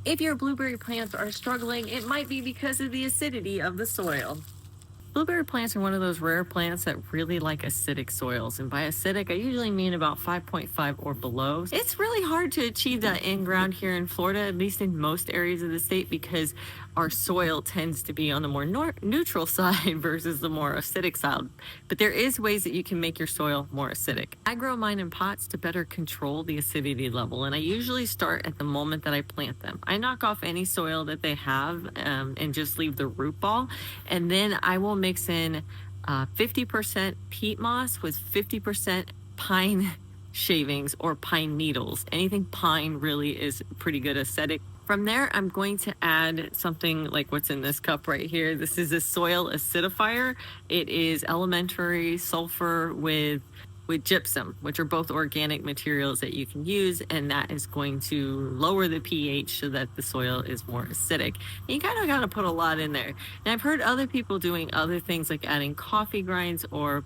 If your blueberry plants are struggling, it might be because of the acidity of the soil. Blueberry plants are one of those rare plants that really like acidic soils. And by acidic, I usually mean about 5.5 or below. It's really hard to achieve that in ground here in Florida, at least in most areas of the state, because our soil tends to be on the more neutral side versus the more acidic side. But there is ways that you can make your soil more acidic. I grow mine in pots to better control the acidity level, and I usually start at the moment that I plant them. I knock off any soil that they have and just leave the root ball, and then I will mix in 50% peat moss with 50% pine shavings or pine needles. Anything pine really is pretty good acidic. From there, I'm going to add something like what's in this cup right here. This is a soil acidifier. It is elementary sulfur with gypsum, which are both organic materials that you can use, and that is going to lower the pH so that the soil is more acidic. And you kind of got to put a lot in there. And I've heard other people doing other things like adding coffee grinds or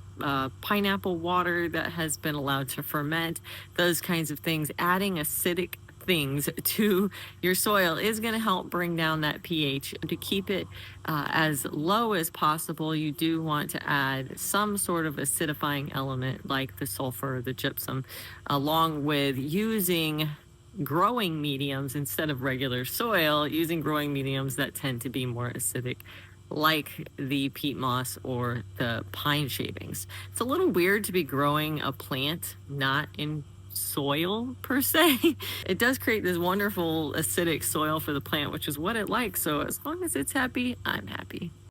pineapple water that has been allowed to ferment, those kinds of things. Adding acidic things to your soil is going to help bring down that pH. To keep it as low as possible, you do want to add some sort of acidifying element like the sulfur or the gypsum, along with using growing mediums instead of regular soil, using growing mediums that tend to be more acidic, like the peat moss or the pine shavings. It's a little weird to be growing a plant not in soil per se. It does create this wonderful acidic soil for the plant, which is what it likes. So as long as it's happy, I'm happy.